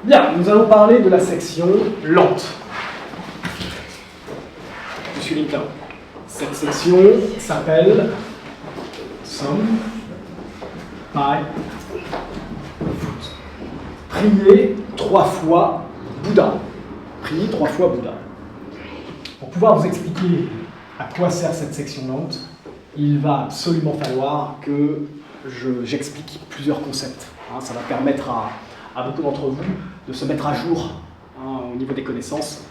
Bien, nous allons parler de la section lente. Monsieur Lincoln. Cette section s'appelle Sum by Foot. Prier 3 fois Bouddha. Prier 3 fois Bouddha. Pour pouvoir vous expliquer à quoi sert cette section lente, il va absolument falloir que j'explique plusieurs concepts. Ça va permettre à beaucoup d'entre vous de se mettre à jour au niveau des connaissances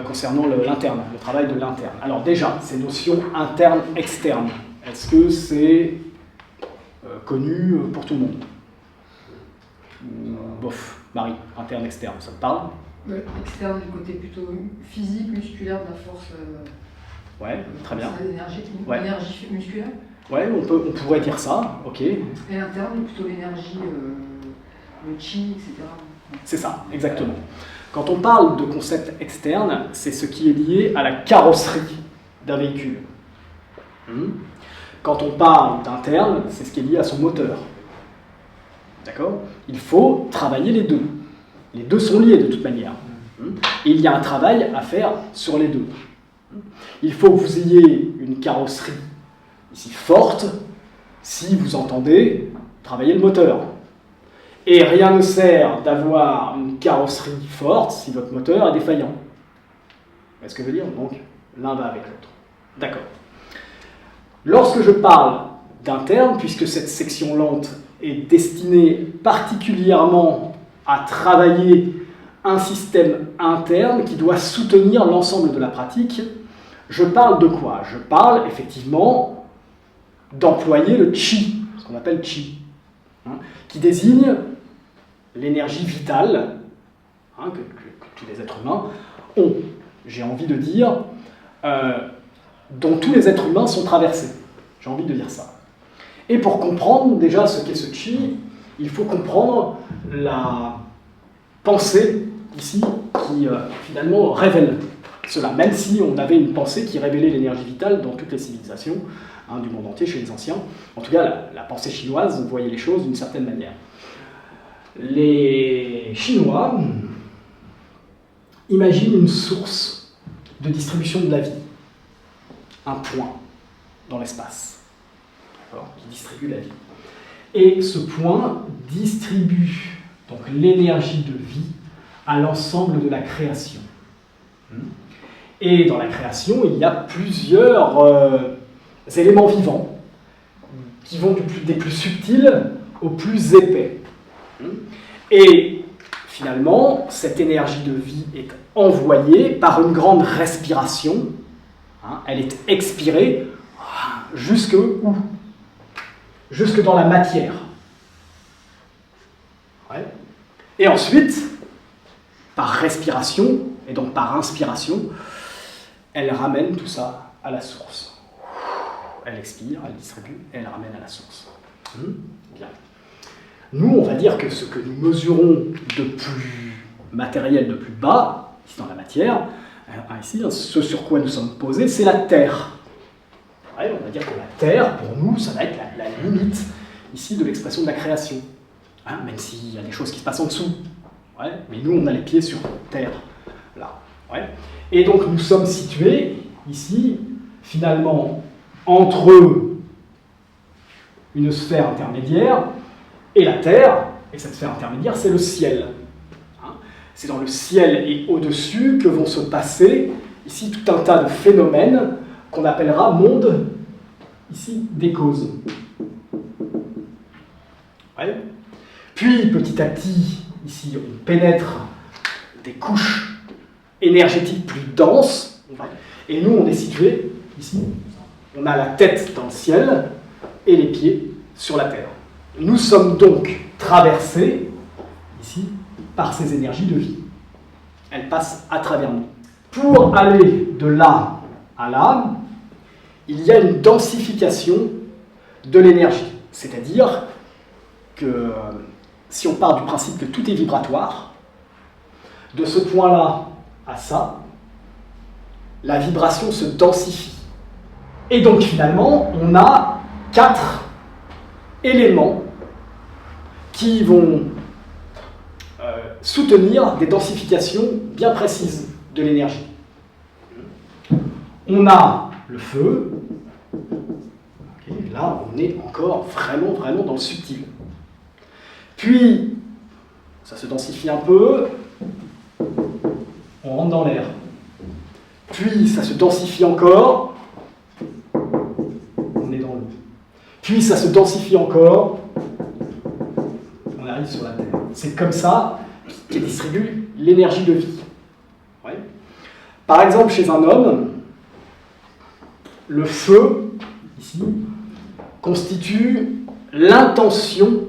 concernant l'interne, le travail de l'interne. Alors déjà, ces notions interne-externe, est-ce que c'est connu pour tout le monde? Bof, Marie, interne-externe, ça te parle? Oui, externe du côté plutôt physique, musculaire, de la force. Ouais, très bien. L'énergie musculaire. Ouais, on pourrait dire ça, ok. Et l'interne, plutôt l'énergie, le chi, etc. C'est ça, exactement. Quand on parle de concept externe, c'est ce qui est lié à la carrosserie d'un véhicule. Quand on parle d'interne, c'est ce qui est lié à son moteur. D'accord? Il faut travailler les deux. Les deux sont liés de toute manière. Et il y a un travail à faire sur les deux. Il faut que vous ayez une carrosserie ici forte si vous entendez travailler le moteur. Et rien ne sert d'avoir une carrosserie forte si votre moteur est défaillant. Vous voyez ce que je veux dire? Donc, l'un va avec l'autre. D'accord. Lorsque je parle d'interne, puisque cette section lente est destinée particulièrement à travailler un système interne qui doit soutenir l'ensemble de la pratique, je parle de quoi? Je parle effectivement d'employer le chi, ce qu'on appelle chi, qui désigne l'énergie vitale que tous les êtres humains ont, j'ai envie de dire, dont tous les êtres humains sont traversés. J'ai envie de dire ça. Et pour comprendre déjà ce qu'est ce chi, il faut comprendre la pensée ici qui finalement révèle cela, même si on avait une pensée qui révélait l'énergie vitale dans toutes les civilisations du monde entier, chez les anciens. En tout cas, la pensée chinoise voyait les choses d'une certaine manière. Les Chinois imaginent une source de distribution de la vie, un point dans l'espace, qui distribue la vie. Et ce point distribue donc l'énergie de vie à l'ensemble de la création. Et dans la création, il y a plusieurs éléments vivants qui vont des plus subtils aux plus épais. Et finalement, cette énergie de vie est envoyée par une grande respiration. Elle est expirée jusque où? Jusque dans la matière. Ouais. Et ensuite, par respiration, et donc par inspiration, elle ramène tout ça à la source. Elle expire, elle distribue, et elle ramène à la source. Bien. Nous, on va dire que ce que nous mesurons de plus matériel, de plus bas, ici dans la matière, ici, ce sur quoi nous sommes posés, c'est la Terre. Ouais, on va dire que la Terre, pour nous, ça va être la limite, ici, de l'expression de la création. Même s'il y a des choses qui se passent en dessous. Ouais, mais nous, on a les pieds sur Terre, là. Ouais. Et donc, nous sommes situés, ici, finalement, entre une sphère intermédiaire et la Terre, et cette sphère intermédiaire, c'est le ciel. C'est dans le ciel et au-dessus que vont se passer, ici, tout un tas de phénomènes qu'on appellera monde, ici, des causes. Ouais. Puis, petit à petit, ici, on pénètre des couches énergétiques plus denses, et nous, on est situé ici. On a la tête dans le ciel et les pieds sur la terre. Nous sommes donc traversés, ici, par ces énergies de vie. Elles passent à travers nous. Pour aller de là à là, il y a une densification de l'énergie. C'est-à-dire que si on part du principe que tout est vibratoire, de ce point-là à ça, la vibration se densifie. Et donc finalement, on a 4 éléments qui vont soutenir des densifications bien précises de l'énergie. On a le feu, et là on est encore vraiment dans le subtil. Puis, ça se densifie un peu, on rentre dans l'air. Puis, ça se densifie encore, on est dans l'eau. Puis, ça se densifie encore, on arrive sur la Terre. C'est comme ça qu'est distribue l'énergie de vie. Ouais. Par exemple, chez un homme, le feu, ici, constitue l'intention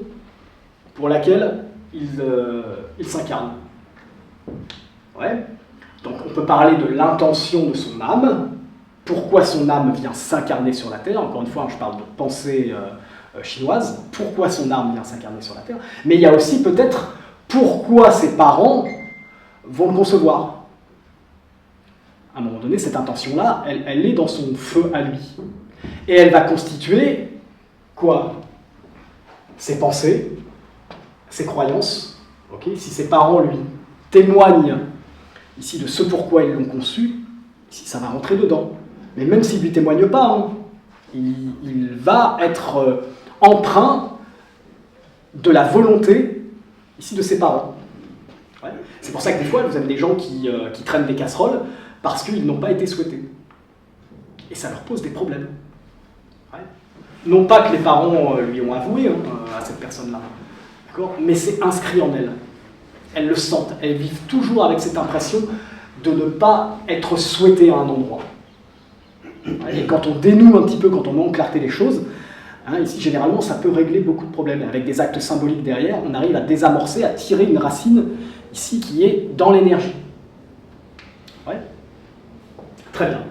pour laquelle il s'incarne. Ouais. Donc on peut parler de l'intention de son âme, pourquoi son âme vient s'incarner sur la Terre, encore une fois je parle de pensée chinoise, pourquoi son âme vient s'incarner sur la Terre, mais il y a aussi peut-être pourquoi ses parents vont le concevoir. À un moment donné, cette intention-là, elle est dans son feu à lui. Et elle va constituer quoi? Ses pensées, ses croyances. Okay, si ses parents lui témoignent ici de ce pourquoi ils l'ont conçu, ici ça va rentrer dedans. Mais même s'il ne lui témoigne pas, hein, il va être empreint de la volonté ici de ses parents. Ouais. C'est pour ça que des fois, vous avez des gens qui traînent des casseroles parce qu'ils n'ont pas été souhaités. Et ça leur pose des problèmes. Ouais. Non pas que les parents lui ont avoué à cette personne-là, mais c'est inscrit en elles. Elles le sentent, elles vivent toujours avec cette impression de ne pas être souhaitées à un endroit. Et quand on dénoue un petit peu, quand on met en clarté les choses, ici généralement ça peut régler beaucoup de problèmes. Avec des actes symboliques derrière, on arrive à désamorcer, à tirer une racine ici qui est dans l'énergie. Ouais. Très bien.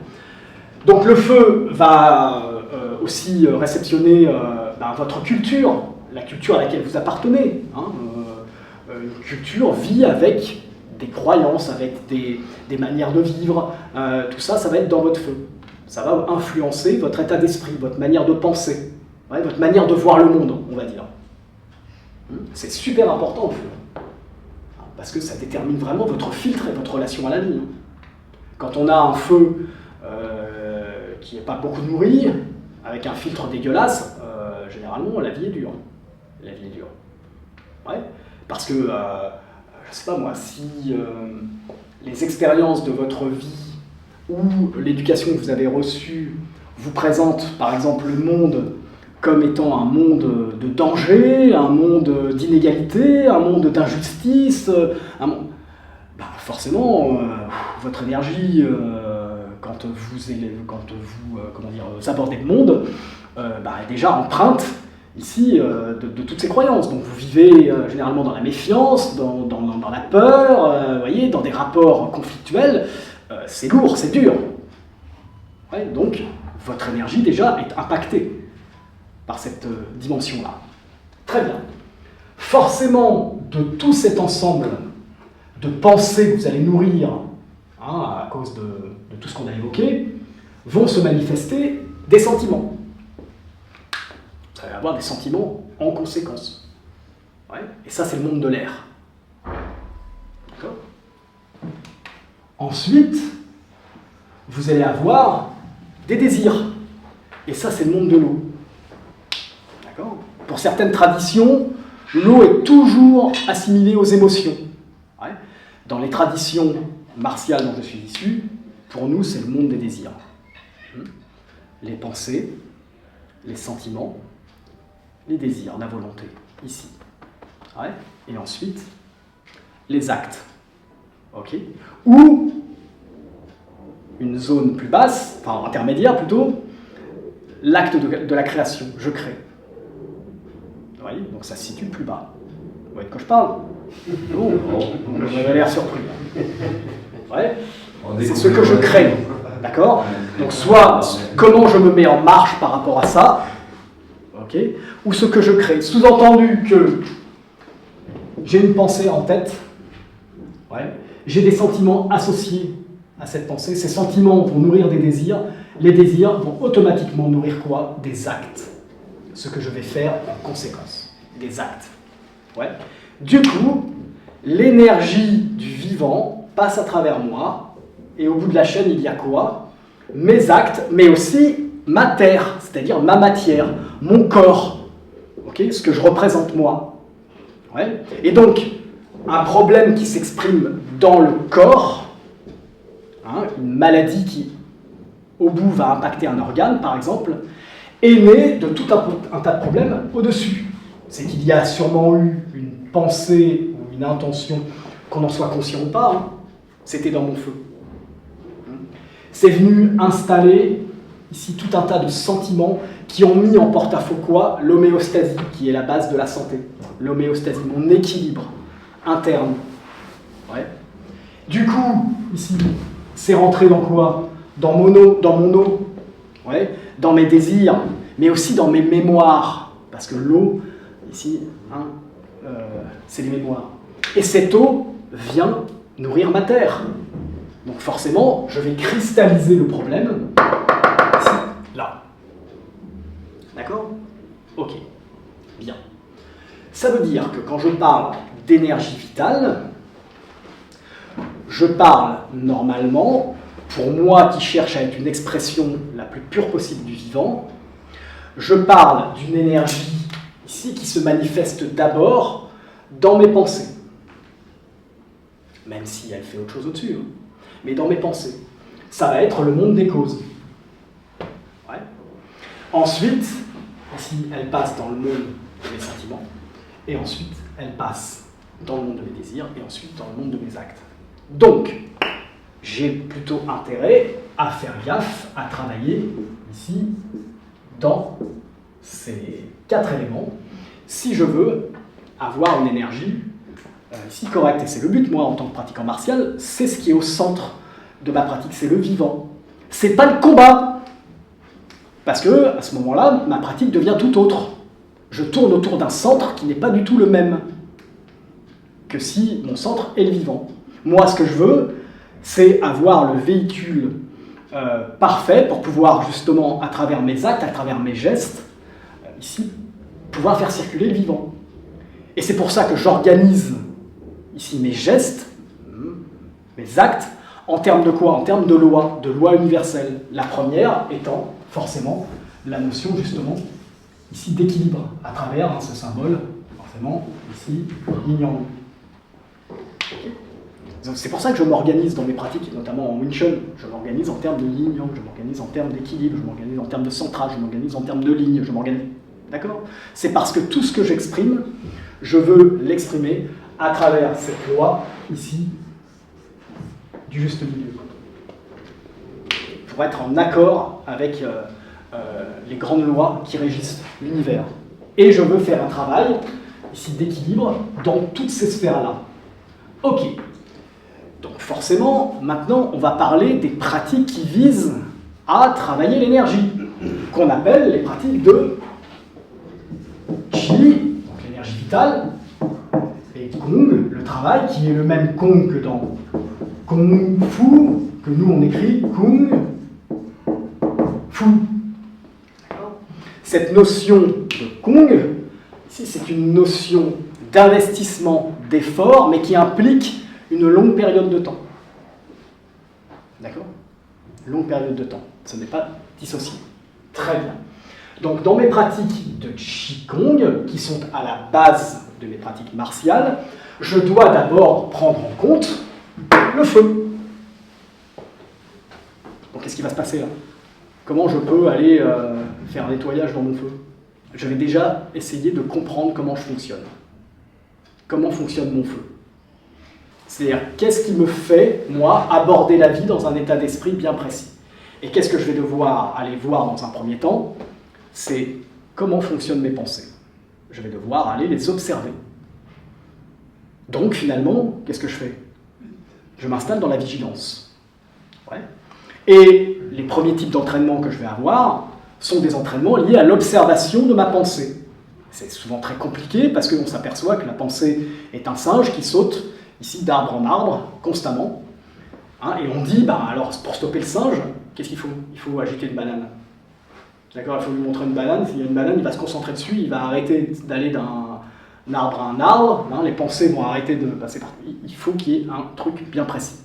Donc le feu va aussi réceptionner votre culture, la culture à laquelle vous appartenez. Une culture vit avec des croyances, avec des manières de vivre. Tout ça, ça va être dans votre feu. Ça va influencer votre état d'esprit, votre manière de penser, votre manière de voir le monde, on va dire. C'est super important le feu, parce que ça détermine vraiment votre filtre et votre relation à la vie. Quand on a un feu qui n'est pas beaucoup nourri, avec un filtre dégueulasse, généralement la vie est dure. La vie est dure. Ouais. Parce que, je ne sais pas moi, si les expériences de votre vie ou l'éducation que vous avez reçue vous présentent, par exemple, le monde comme étant un monde de danger, un monde d'inégalité, un monde d'injustice, forcément, votre énergie, quand vous abordez le monde, est déjà empreinte ici de toutes ces croyances. Donc vous vivez généralement dans la méfiance, dans la peur, voyez, dans des rapports conflictuels. C'est lourd, c'est dur. Ouais, donc votre énergie déjà est impactée par cette dimension-là. Très bien. Forcément, de tout cet ensemble de pensées que vous allez nourrir à cause de tout ce qu'on a évoqué, vont se manifester des sentiments. Vous allez avoir des sentiments en conséquence. Ouais. Et ça, c'est le monde de l'air. D'accord ? Ensuite, vous allez avoir des désirs. Et ça, c'est le monde de l'eau. D'accord ? Pour certaines traditions, l'eau est toujours assimilée aux émotions. Ouais. Dans les traditions martiales dont je suis issu, pour nous, c'est le monde des désirs. Les pensées, les sentiments, les désirs, la volonté, ici. Ouais. Et ensuite, les actes. Ok. Ou une zone plus basse, enfin intermédiaire plutôt, l'acte de la création, je crée. Vous voyez, donc ça se situe plus bas. Vous voyez de quoi je parle? Bon, vous avez l'air surpris. Ouais. C'est ce que je crée. D'accord? Donc soit comment je me mets en marche par rapport à ça, okay, ou ce que je crée. Sous-entendu que j'ai une pensée en tête, ouais, j'ai des sentiments associés à cette pensée, ces sentiments vont nourrir des désirs, les désirs vont automatiquement nourrir quoi? Des actes. Ce que je vais faire en conséquence. Des actes. Ouais. Du coup, l'énergie du vivant passe à travers moi, et au bout de la chaîne, il y a quoi? Mes actes, mais aussi ma terre, c'est-à-dire ma matière, mon corps, okay, ce que je représente moi. Ouais. Et donc, un problème qui s'exprime dans le corps, hein, une maladie qui, au bout, va impacter un organe, par exemple, est né de tout un tas de problèmes au-dessus. C'est qu'il y a sûrement eu une pensée ou une intention, qu'on en soit conscient ou pas, hein, c'était dans mon feu. C'est venu installer ici tout un tas de sentiments qui ont mis en porte-à-faux quoi? L'homéostasie, qui est la base de la santé. L'homéostasie, mon équilibre interne. Ouais. Du coup, ici, c'est rentré dans quoi? Dans mon eau, ouais, dans mes désirs, mais aussi dans mes mémoires. Parce que l'eau, ici, hein, c'est les mémoires. Et cette eau vient nourrir ma terre. Donc forcément, je vais cristalliser le problème ici, là. D'accord? Ok. Bien. Ça veut dire que quand je parle d'énergie vitale, je parle normalement, pour moi qui cherche à être une expression la plus pure possible du vivant, je parle d'une énergie ici qui se manifeste d'abord dans mes pensées. Même si elle fait autre chose au-dessus, hein. Mais dans mes pensées. Ça va être le monde des causes. Ouais. Ensuite, ici, elle passe dans le monde de mes sentiments, et ensuite, elle passe dans le monde de mes désirs, et ensuite dans le monde de mes actes. Donc, j'ai plutôt intérêt à faire gaffe, à travailler ici, dans ces 4 éléments, si je veux avoir une énergie ici correcte. Et c'est le but, moi, en tant que pratiquant martial, c'est ce qui est au centre de ma pratique, c'est le vivant. C'est pas le combat. Parce que, à ce moment-là, ma pratique devient tout autre. Je tourne autour d'un centre qui n'est pas du tout le même que si mon centre est le vivant. Moi, ce que je veux, c'est avoir le véhicule parfait pour pouvoir, justement, à travers mes actes, à travers mes gestes, ici, pouvoir faire circuler le vivant. Et c'est pour ça que j'organise ici mes gestes, mes actes, en termes de quoi? En termes de loi universelle. La première étant, forcément, la notion, justement, ici d'équilibre, à travers ce symbole, forcément, ici, yin-yang. Donc c'est pour ça que je m'organise dans mes pratiques, notamment en Wing Chun. Je m'organise en termes de yin-yang, je m'organise en termes d'équilibre, je m'organise en termes de centrage, je m'organise en termes de ligne, je m'organise. D'accord? C'est parce que tout ce que j'exprime, je veux l'exprimer à travers cette loi, ici, du juste milieu. Pour être en accord avec les grandes lois qui régissent l'univers. Et je veux faire un travail, ici, d'équilibre dans toutes ces sphères-là. Ok. Donc forcément, maintenant, on va parler des pratiques qui visent à travailler l'énergie, qu'on appelle les pratiques de Qi, donc l'énergie vitale, et Kung, le travail, qui est le même Kung que dans Kung Fu, que nous on écrit Kung Fu. Cette notion de Kung, ici, c'est une notion d'investissement, d'effort, mais qui implique une longue période de temps. D'accord? Longue période de temps. Ce n'est pas dissocié. Très bien. Donc, dans mes pratiques de Qigong, qui sont à la base de mes pratiques martiales, je dois d'abord prendre en compte le feu. Donc, qu'est-ce qui va se passer là? Comment je peux aller faire un nettoyage dans mon feu? Je vais déjà essayer de comprendre comment je fonctionne. Comment fonctionne mon feu? C'est-à-dire, qu'est-ce qui me fait, moi, aborder la vie dans un état d'esprit bien précis? Et qu'est-ce que je vais devoir aller voir dans un premier temps? C'est comment fonctionnent mes pensées. Je vais devoir aller les observer. Donc, finalement, qu'est-ce que je fais? Je m'installe dans la vigilance. Ouais. Et les premiers types d'entraînement que je vais avoir sont des entraînements liés à l'observation de ma pensée. C'est souvent très compliqué parce qu'on s'aperçoit que la pensée est un singe qui saute ici d'arbre en arbre, constamment. Hein, et on dit, bah, alors pour stopper le singe, qu'est-ce qu'il faut? Il faut agiter une banane. D'accord, il faut lui montrer une banane. S'il y a une banane, il va se concentrer dessus, il va arrêter d'aller arbre à un arbre, hein, les pensées vont arrêter de passer partout. Il faut qu'il y ait un truc bien précis,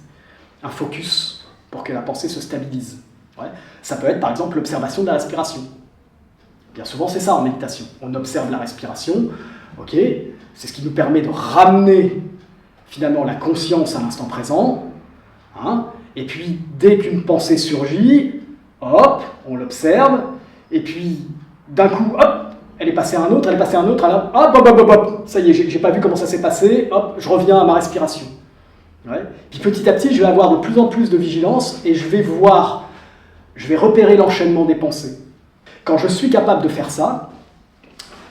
un focus pour que la pensée se stabilise. Ouais. Ça peut être par exemple l'observation de la respiration. Bien souvent c'est ça en méditation. On observe la respiration, ok, c'est ce qui nous permet de ramener finalement la conscience à l'instant présent. Hein, et puis dès qu'une pensée surgit, hop, on l'observe, et puis d'un coup, hop, elle est passée à un autre, alors hop, hop, hop, hop, hop, ça y est, j'ai pas vu comment ça s'est passé, hop, je reviens à ma respiration. Ouais. Puis petit à petit, je vais avoir de plus en plus de vigilance et je vais repérer l'enchaînement des pensées. Quand je suis capable de faire ça,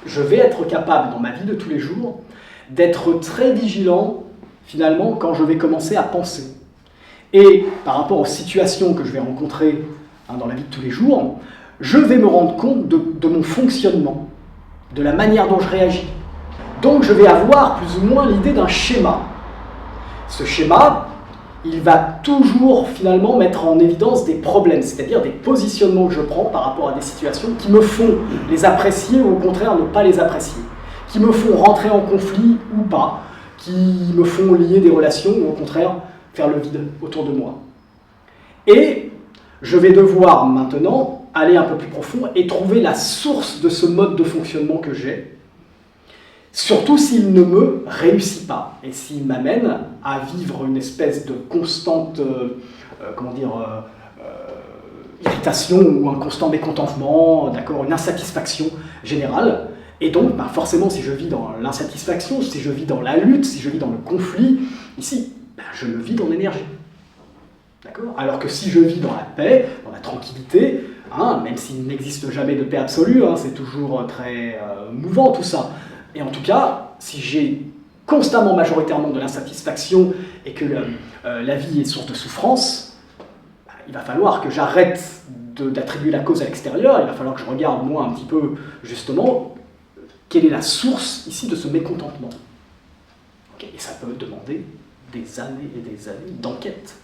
je vais être capable, dans ma vie de tous les jours, d'être très vigilant, finalement, quand je vais commencer à penser. Et par rapport aux situations que je vais rencontrer dans la vie de tous les jours, je vais me rendre compte de mon fonctionnement, de la manière dont je réagis. Donc je vais avoir plus ou moins l'idée d'un schéma. Ce schéma, il va toujours finalement mettre en évidence des problèmes, c'est-à-dire des positionnements que je prends par rapport à des situations qui me font les apprécier ou au contraire ne pas les apprécier, qui me font rentrer en conflit ou pas, qui me font lier des relations ou au contraire faire le vide autour de moi. Et je vais devoir maintenant aller un peu plus profond et trouver la source de ce mode de fonctionnement que j'ai, surtout s'il ne me réussit pas et s'il m'amène à vivre une espèce de constante irritation ou un constant mécontentement, d'accord, une insatisfaction générale. Et donc, forcément, si je vis dans l'insatisfaction, si je vis dans la lutte, si je vis dans le conflit, ici, je me vide en énergie. D'accord ? Alors que si je vis dans la paix, dans la tranquillité, même s'il n'existe jamais de paix absolue, c'est toujours très mouvant tout ça. Et en tout cas, si j'ai constamment, majoritairement de l'insatisfaction et que la vie est source de souffrance, il va falloir que j'arrête d'attribuer la cause à l'extérieur, il va falloir que je regarde moi un petit peu justement quelle est la source ici de ce mécontentement. Okay, et ça peut demander des années et des années d'enquête.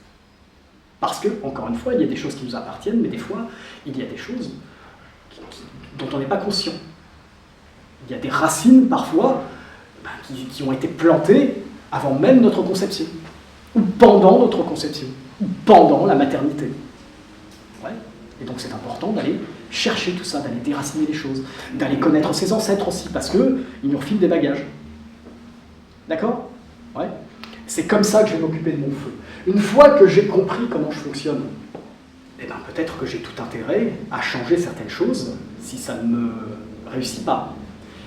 Parce que, encore une fois, il y a des choses qui nous appartiennent, mais des fois, il y a des choses dont on n'est pas conscient. Il y a des racines, parfois, qui ont été plantées avant même notre conception, ou pendant notre conception, ou pendant la maternité. Ouais. Et donc c'est important d'aller chercher tout ça, d'aller déraciner les choses, d'aller connaître ses ancêtres aussi, parce qu'ils nous refilent des bagages. D'accord ? Ouais. C'est comme ça que je vais m'occuper de mon feu. Une fois que j'ai compris comment je fonctionne, peut-être que j'ai tout intérêt à changer certaines choses si ça ne me réussit pas.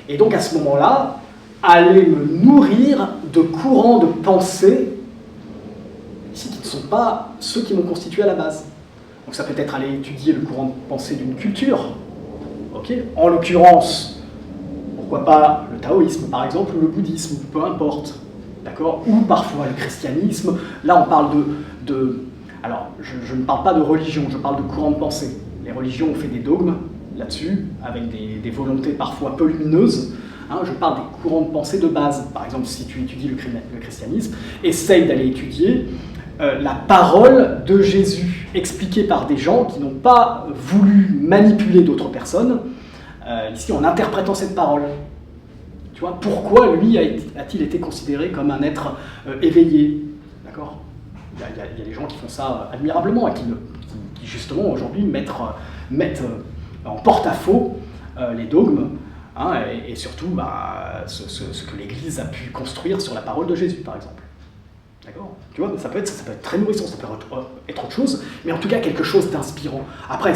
Et donc à ce moment-là, aller me nourrir de courants de pensée ici qui ne sont pas ceux qui m'ont constitué à la base. Donc ça peut être aller étudier le courant de pensée d'une culture. Okay. En l'occurrence, pourquoi pas le taoïsme par exemple, ou le bouddhisme, peu importe. D'accord ? Ou parfois le christianisme. Là on parle alors je ne parle pas de religion, je parle de courant de pensée. Les religions ont fait des dogmes là-dessus, avec des volontés parfois peu lumineuses. Je parle des courants de pensée de base. Par exemple, si tu étudies le christianisme, essaye d'aller étudier la parole de Jésus, expliquée par des gens qui n'ont pas voulu manipuler d'autres personnes, ici en interprétant cette parole. Tu vois, pourquoi lui a-t-il été considéré comme un être éveillé ? D'accord ? Il y a des gens qui font ça admirablement et qui justement aujourd'hui mettent en porte-à-faux les dogmes et surtout ce que l'Église a pu construire sur la parole de Jésus, par exemple. D'accord ? Tu vois, ça peut être très nourrissant, ça peut être autre chose, mais en tout cas quelque chose d'inspirant. Après,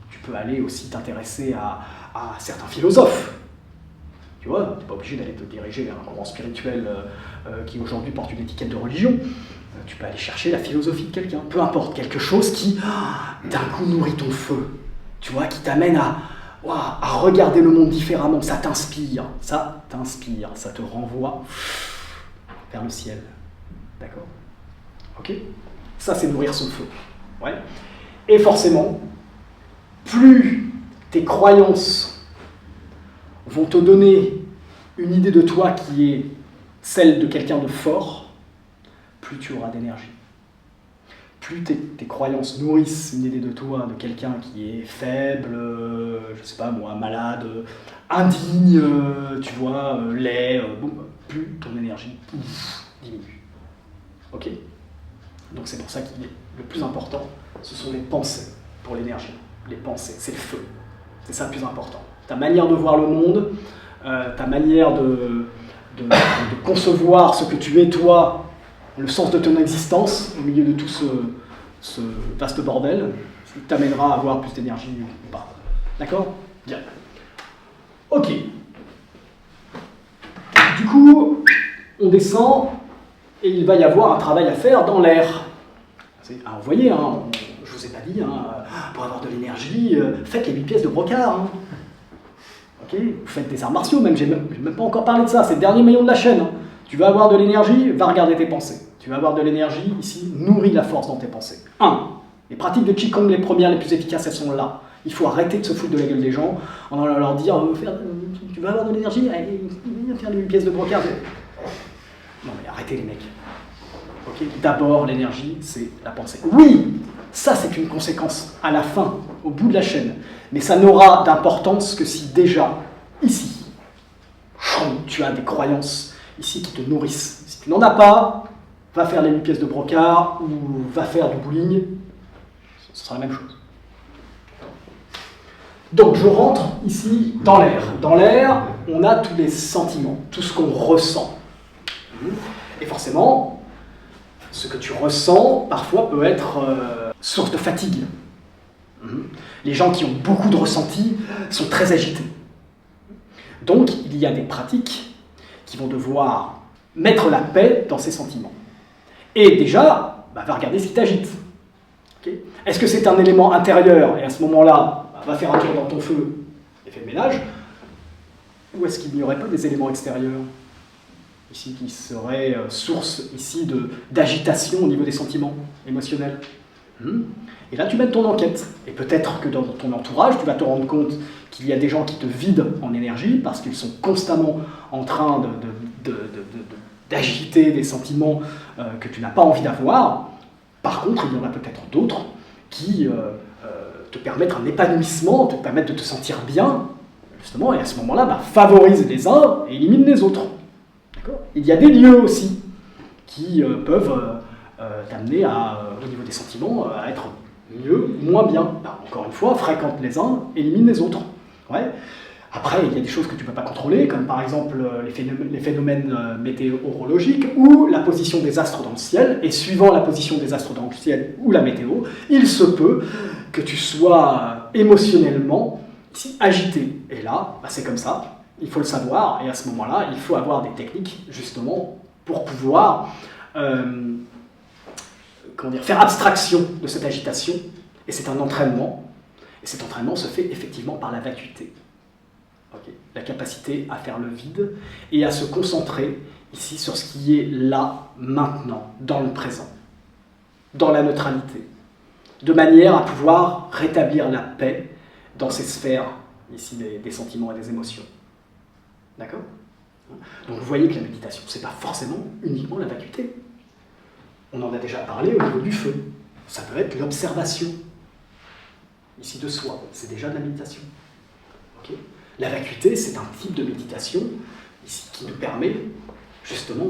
tu peux aller aussi t'intéresser à certains philosophes. Tu vois, tu n'es pas obligé d'aller te diriger vers un courant spirituel qui aujourd'hui porte une étiquette de religion. Tu peux aller chercher la philosophie de quelqu'un, peu importe, quelque chose qui, d'un coup, nourrit ton feu. Tu vois, qui t'amène à regarder le monde différemment, ça t'inspire, ça te renvoie vers le ciel. D'accord ? Ok ? Ça, c'est nourrir son feu. Ouais. Et forcément, plus tes croyances vont te donner une idée de toi qui est celle de quelqu'un de fort, plus tu auras d'énergie. plus tes croyances nourrissent une idée de toi, de quelqu'un qui est faible, je sais pas moi, malade, indigne, tu vois, laid, plus ton énergie diminue. Ok? Donc c'est pour ça qu'il est le plus important, ce sont les pensées pour l'énergie. Les pensées, c'est le feu. C'est ça le plus important. Ta manière de voir le monde, ta manière de concevoir ce que tu es toi, le sens de ton existence au milieu de tout ce vaste bordel, t'amènera à avoir plus d'énergie ou pas. D'accord? Bien. Ok. Du coup, on descend et il va y avoir un travail à faire dans l'air. Vous voyez, hein, je vous ai pas dit, hein, pour avoir de l'énergie, faites les 8 pièces de brocard. Hein. Ok, vous faites des arts martiaux, même, j'ai même pas encore parlé de ça, c'est le dernier maillon de la chaîne. Hein. Tu veux avoir de l'énergie, va regarder tes pensées. Tu veux avoir de l'énergie, ici, nourris la force dans tes pensées. 1. Les pratiques de Qigong, les premières, les plus efficaces, elles sont là. Il faut arrêter de se foutre de la gueule des gens en allant leur dire tu veux avoir de l'énergie, allez, viens faire les 8 pièces de brocard. Non mais arrêtez les mecs. Okay, d'abord, l'énergie, c'est la pensée. Oui, ça c'est une conséquence à la fin, au bout de la chaîne. Mais ça n'aura d'importance que si déjà, ici, tu as des croyances ici qui te nourrissent. Si tu n'en as pas, va faire les 8 pièces de brocart ou va faire du bowling, ce sera la même chose. Donc je rentre ici dans l'air. Dans l'air, on a tous les sentiments, tout ce qu'on ressent. Et forcément, ce que tu ressens, parfois, peut être source de fatigue. Les gens qui ont beaucoup de ressentis sont très agités. Donc, il y a des pratiques qui vont devoir mettre la paix dans ces sentiments. Et déjà, va regarder ce qui t'agite. Okay. Est-ce que c'est un élément intérieur, et à ce moment-là, va faire un tour dans ton feu et fais le ménage, ou est-ce qu'il n'y aurait pas des éléments extérieurs ici qui seraient source ici d'agitation au niveau des sentiments émotionnels? Et là, tu mènes ton enquête. Et peut-être que dans ton entourage, tu vas te rendre compte qu'il y a des gens qui te vident en énergie parce qu'ils sont constamment en train d'agiter des sentiments que tu n'as pas envie d'avoir. Par contre, il y en a peut-être d'autres qui te permettent un épanouissement, te permettent de te sentir bien, justement, et à ce moment-là, favorise les uns et élimine les autres. Il y a des lieux aussi qui peuvent t'amener au niveau des sentiments à être mieux ou moins bien. Encore une fois, fréquente les uns, élimine les autres. Ouais. Après, il y a des choses que tu ne peux pas contrôler, comme par exemple les phénomènes météorologiques ou la position des astres dans le ciel. Et suivant la position des astres dans le ciel ou la météo, il se peut que tu sois émotionnellement agité. Et là, c'est comme ça. Il faut le savoir, et à ce moment-là, il faut avoir des techniques, justement, pour pouvoir faire abstraction de cette agitation. Et c'est un entraînement. Et cet entraînement se fait effectivement par la vacuité. Okay. La capacité à faire le vide et à se concentrer ici sur ce qui est là, maintenant, dans le présent, dans la neutralité, de manière à pouvoir rétablir la paix dans ces sphères ici des sentiments et des émotions. D'accord? Donc vous voyez que la méditation, ce n'est pas forcément uniquement la vacuité. On en a déjà parlé au niveau du feu. Ça peut être l'observation, ici de soi. C'est déjà de la méditation. Okay. La vacuité, c'est un type de méditation ici, qui nous permet justement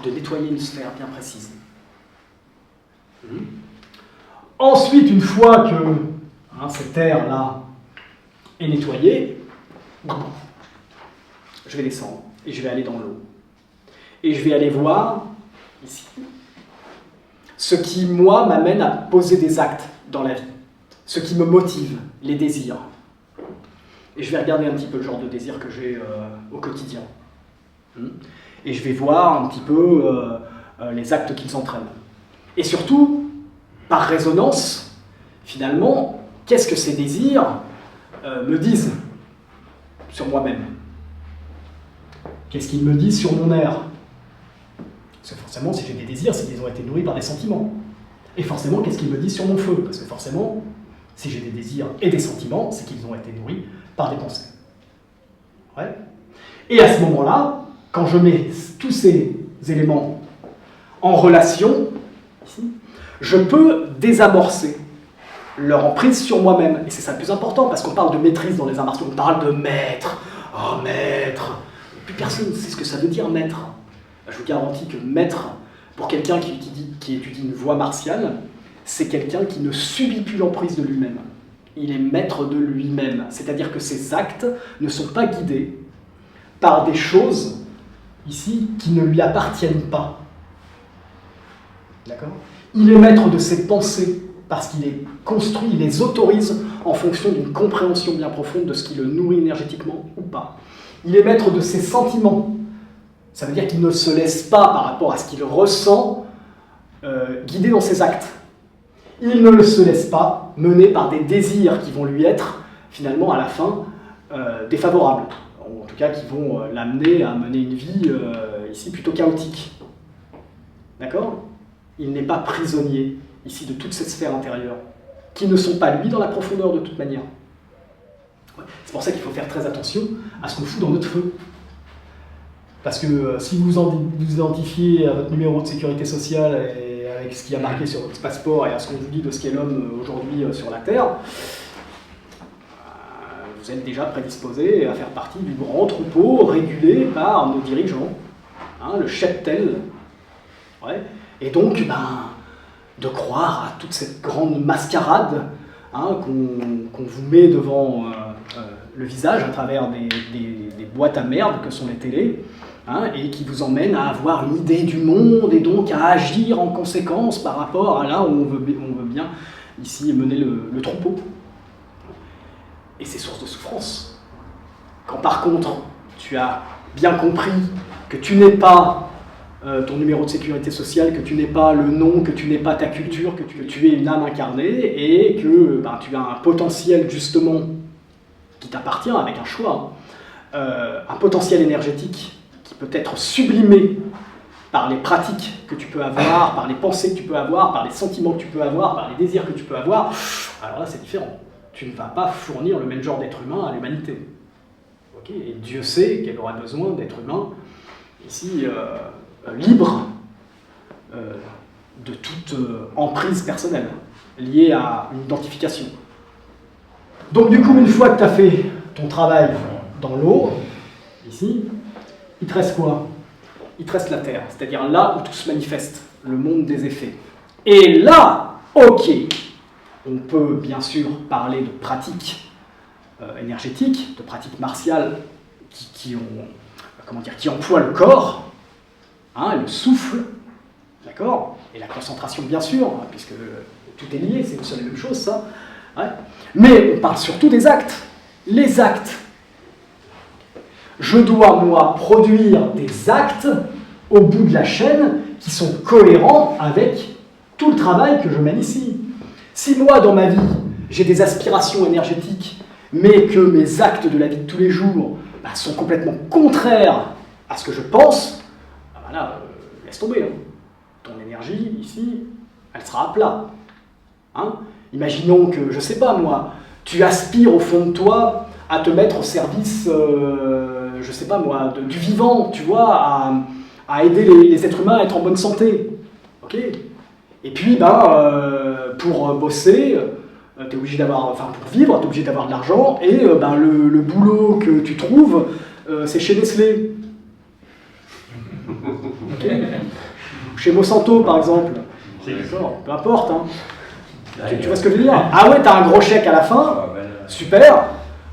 de nettoyer une sphère bien précise. Ensuite, une fois que cette air-là est nettoyé, je vais descendre et je vais aller dans l'eau. Et je vais aller voir, ici, ce qui, moi, m'amène à poser des actes dans la vie. Ce qui me motive, les désirs. Et je vais regarder un petit peu le genre de désir que j'ai au quotidien. Et je vais voir un petit peu les actes qu'ils entraînent. Et surtout, par résonance, finalement, qu'est-ce que ces désirs me disent sur moi-même? Qu'est-ce qu'ils me disent sur mon air? Parce que forcément, si j'ai des désirs, c'est qu'ils ont été nourris par des sentiments. Et forcément, qu'est-ce qu'ils me disent sur mon feu? Parce que forcément, si j'ai des désirs et des sentiments, c'est qu'ils ont été nourris par des pensées. Ouais. Et à ce moment-là, quand je mets tous ces éléments en relation, ici, je peux désamorcer leur emprise sur moi-même. Et c'est ça le plus important, parce qu'on parle de maîtrise dans les arts martiaux, on parle de maître. Oh, maître. Et puis personne ne sait ce que ça veut dire, maître. Je vous garantis que maître, pour quelqu'un qui étudie une voie martiale, c'est quelqu'un qui ne subit plus l'emprise de lui-même. Il est maître de lui-même. C'est-à-dire que ses actes ne sont pas guidés par des choses, ici, qui ne lui appartiennent pas. D'accord ? Il est maître de ses pensées, parce qu'il est construit, il les autorise en fonction d'une compréhension bien profonde de ce qui le nourrit énergétiquement ou pas. Il est maître de ses sentiments. Ça veut dire qu'il ne se laisse pas, par rapport à ce qu'il ressent, guider dans ses actes. Il ne se laisse pas mener par des désirs qui vont lui être, finalement, à la fin, défavorables. En tout cas, qui vont l'amener à mener une vie, ici, plutôt chaotique. D'accord ? Il n'est pas prisonnier, ici, de toute cette sphère intérieure, qui ne sont pas lui dans la profondeur de toute manière. Ouais. C'est pour ça qu'il faut faire très attention à ce qu'on fout dans notre feu. Parce que si vous identifiez à votre numéro de sécurité sociale et avec ce qui a marqué sur votre passeport et à ce qu'on vous dit de ce qu'est l'homme aujourd'hui sur la Terre, vous êtes déjà prédisposé à faire partie du grand troupeau régulé par nos dirigeants, hein, le cheptel. Ouais. Et donc, de croire à toute cette grande mascarade, hein, qu'on vous met devant le visage à travers des boîtes à merde que sont les télés, hein, et qui vous emmène à avoir une idée du monde et donc à agir en conséquence par rapport à là où on veut bien ici mener le troupeau. Et c'est source de souffrance. Quand par contre tu as bien compris que tu n'es pas ton numéro de sécurité sociale, que tu n'es pas le nom, que tu n'es pas ta culture, que tu es une âme incarnée et que tu as un potentiel justement qui t'appartient avec un choix, un potentiel énergétique qui peut être sublimé par les pratiques que tu peux avoir, par les pensées que tu peux avoir, par les sentiments que tu peux avoir, par les désirs que tu peux avoir, alors là c'est différent. Tu ne vas pas fournir le même genre d'être humain à l'humanité. Okay ? Et Dieu sait qu'elle aura besoin d'êtres humains ici libres de toute emprise personnelle liée à une identification. Donc du coup, une fois que tu as fait ton travail dans l'eau, ici, il te reste quoi ? Il te reste la terre, c'est-à-dire là où tout se manifeste, le monde des effets. Et là, ok, on peut bien sûr parler de pratiques énergétiques, de pratiques martiales qui emploient le corps, hein, le souffle, d'accord, et la concentration bien sûr, hein, puisque tout est lié, c'est la même chose ça. Ouais. Mais on parle surtout des actes. Les actes. Je dois, moi, produire des actes au bout de la chaîne qui sont cohérents avec tout le travail que je mène ici. Si moi, dans ma vie, j'ai des aspirations énergétiques, mais que mes actes de la vie de tous les jours sont complètement contraires à ce que je pense, laisse tomber. Hein. Ton énergie, ici, elle sera à plat. Hein. Imaginons que, je sais pas moi, tu aspires au fond de toi à te mettre au service, je sais pas moi, du vivant, tu vois, à aider les êtres humains à être en bonne santé. Ok ? Et puis, pour bosser, t'es obligé d'avoir, pour vivre, t'es obligé d'avoir de l'argent, et le boulot que tu trouves, c'est chez Nestlé. Ok ? Chez Monsanto, par exemple. D'accord, peu importe, hein. Tu vois ce que je veux dire ? Ah ouais, t'as un gros chèque à la fin, super,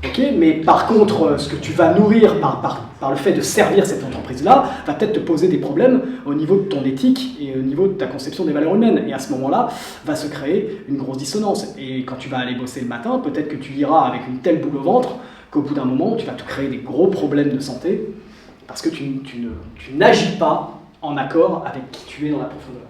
ok, mais par contre, ce que tu vas nourrir par le fait de servir cette entreprise-là, va peut-être te poser des problèmes au niveau de ton éthique et au niveau de ta conception des valeurs humaines. Et à ce moment-là, va se créer une grosse dissonance. Et quand tu vas aller bosser le matin, peut-être que tu iras avec une telle boule au ventre qu'au bout d'un moment, tu vas te créer des gros problèmes de santé parce que tu n'agis pas en accord avec qui tu es dans la profondeur.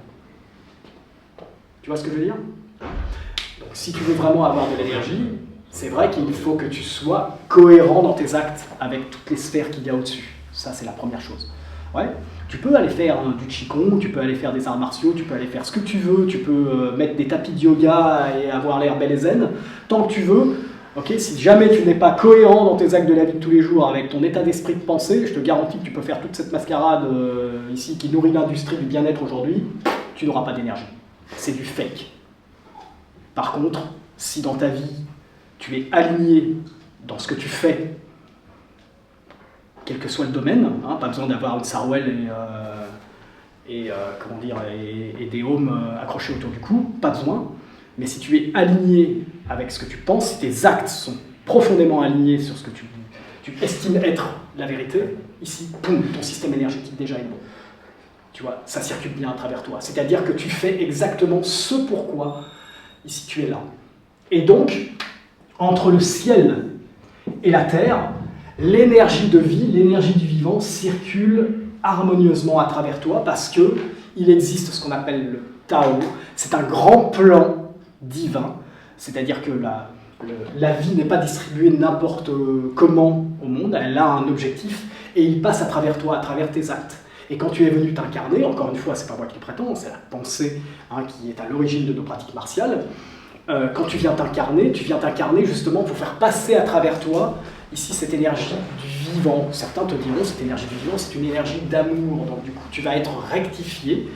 Tu vois ce que je veux dire ? Donc si tu veux vraiment avoir de l'énergie, c'est vrai qu'il faut que tu sois cohérent dans tes actes avec toutes les sphères qu'il y a au-dessus. Ça, c'est la première chose. Ouais. Tu peux aller faire du qigong, tu peux aller faire des arts martiaux, tu peux aller faire ce que tu veux, tu peux mettre des tapis de yoga et avoir l'air bel et zen, tant que tu veux. Okay, si jamais tu n'es pas cohérent dans tes actes de la vie de tous les jours avec ton état d'esprit de pensée, je te garantis que tu peux faire toute cette mascarade ici qui nourrit l'industrie du bien-être aujourd'hui, tu n'auras pas d'énergie. c'est du fake. Par contre, si dans ta vie, tu es aligné dans ce que tu fais, quel que soit le domaine, hein, pas besoin d'avoir une sarouel et des aumes accrochés autour du cou, pas besoin, mais si tu es aligné avec ce que tu penses, si tes actes sont profondément alignés sur ce que tu estimes être la vérité, ici, boum, ton système énergétique déjà est bon. Tu vois, ça circule bien à travers toi. C'est-à-dire que tu fais exactement ce pourquoi ici tu es là. Et donc, entre le ciel et la terre, l'énergie de vie, l'énergie du vivant circule harmonieusement à travers toi parce qu'il existe ce qu'on appelle le Tao. C'est un grand plan divin, c'est-à-dire que la vie n'est pas distribuée n'importe comment au monde, elle a un objectif et il passe à travers toi, à travers tes actes. Et quand tu es venu t'incarner, encore une fois, c'est pas moi qui le prétends, c'est la pensée qui est à l'origine de nos pratiques martiales, quand tu viens t'incarner justement pour faire passer à travers toi, ici, cette énergie du vivant. Certains te diront, cette énergie du vivant, c'est une énergie d'amour. Donc du coup, tu vas être rectifié,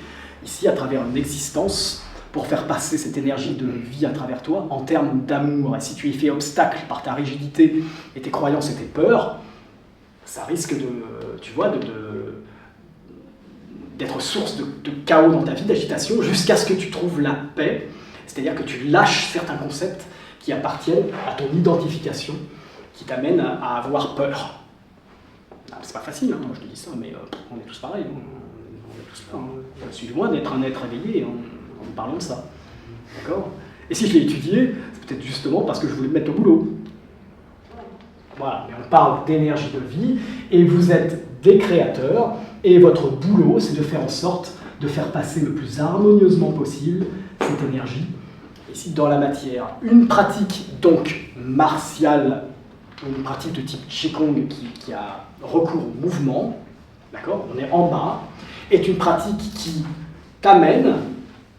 ici, à travers une existence, pour faire passer cette énergie de vie à travers toi en termes d'amour. Et si tu y fais obstacle par ta rigidité et tes croyances et tes peurs, ça risque d'être source de chaos dans ta vie, d'agitation, jusqu'à ce que tu trouves la paix, c'est-à-dire que tu lâches certains concepts qui appartiennent à ton identification, qui t'amènent à avoir peur. C'est pas facile, hein, moi je te dis ça, mais on est tous pareils. On est tous là. Hein. Suis-moi d'être un être éveillé en parlant de ça. D'accord ? Et si je l'ai étudié, c'est peut-être justement parce que je voulais me mettre au boulot. Voilà, mais on parle d'énergie de vie, et vous êtes des créateurs, et votre boulot, c'est de faire en sorte de faire passer le plus harmonieusement possible cette énergie, ici dans la matière. Une pratique donc martiale, une pratique de type Qigong qui a recours au mouvement, d'accord, on est en bas, est une pratique qui t'amène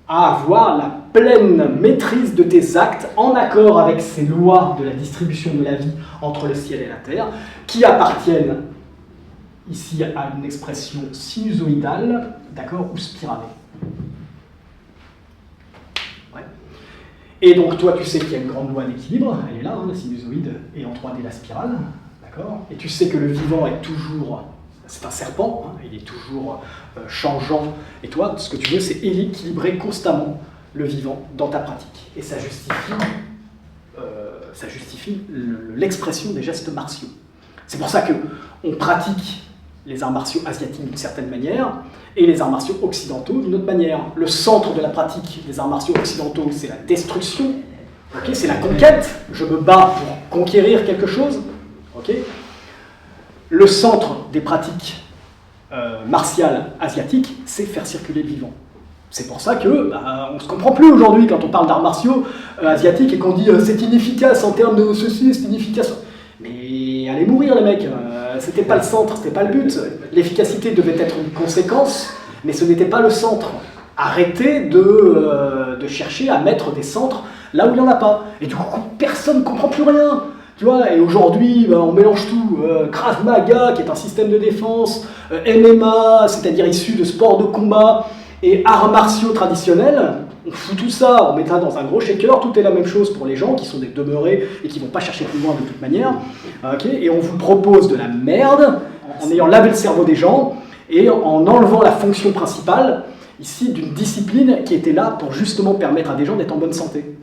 à avoir la pleine maîtrise de tes actes en accord avec ces lois de la distribution de la vie entre le ciel et la terre, qui appartiennent ici à une expression sinusoïdale, d'accord, ou spiralée. Ouais. Et donc toi tu sais qu'il y a une grande loi d'équilibre, elle est là, hein, la sinusoïde, et en 3D la spirale, d'accord, et tu sais que le vivant est toujours, c'est un serpent, hein, il est toujours changeant, et toi ce que tu veux c'est équilibrer constamment le vivant dans ta pratique, et ça justifie l'expression des gestes martiaux. C'est pour ça qu'on pratique les arts martiaux asiatiques d'une certaine manière, et les arts martiaux occidentaux d'une autre manière. Le centre de la pratique des arts martiaux occidentaux, c'est la destruction, okay, c'est la conquête, je me bats pour conquérir quelque chose. Okay. Le centre des pratiques martiales asiatiques, c'est faire circuler le vivant. C'est pour ça que on ne se comprend plus aujourd'hui quand on parle d'arts martiaux asiatiques et qu'on dit c'est inefficace en termes de ceci, c'est inefficace. Mais allez mourir les mecs, c'était pas le centre, c'était pas le but. L'efficacité devait être une conséquence, mais ce n'était pas le centre. Arrêtez de chercher à mettre des centres là où il n'y en a pas. Et du coup, personne ne comprend plus rien. Tu vois, et aujourd'hui, on mélange tout. Krav Maga, qui est un système de défense, MMA, c'est-à-dire issu de sports de combat, et arts martiaux traditionnels, on fout tout ça, on met ça dans un gros shaker, tout est la même chose pour les gens qui sont des demeurés et qui ne vont pas chercher plus loin de toute manière, okay, et on vous propose de la merde en ayant lavé le cerveau des gens et en enlevant la fonction principale, ici, d'une discipline qui était là pour justement permettre à des gens d'être en bonne santé.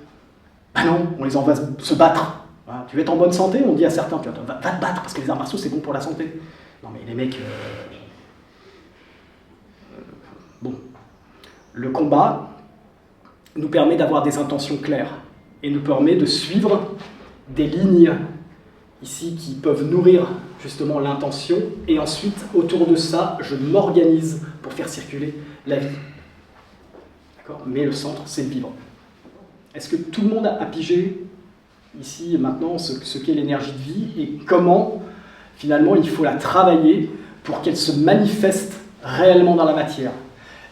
Ben non, on les envoie se battre. Voilà, tu veux être en bonne santé, on dit à certains, va te battre parce que les arts martiaux c'est bon pour la santé. Non mais les mecs... Bon. Le combat nous permet d'avoir des intentions claires et nous permet de suivre des lignes ici qui peuvent nourrir justement l'intention et ensuite autour de ça je m'organise pour faire circuler la vie. D'accord ? Mais le centre c'est le vivant. Est-ce que tout le monde a pigé ici et maintenant ce qu'est l'énergie de vie et comment finalement il faut la travailler pour qu'elle se manifeste réellement dans la matière ?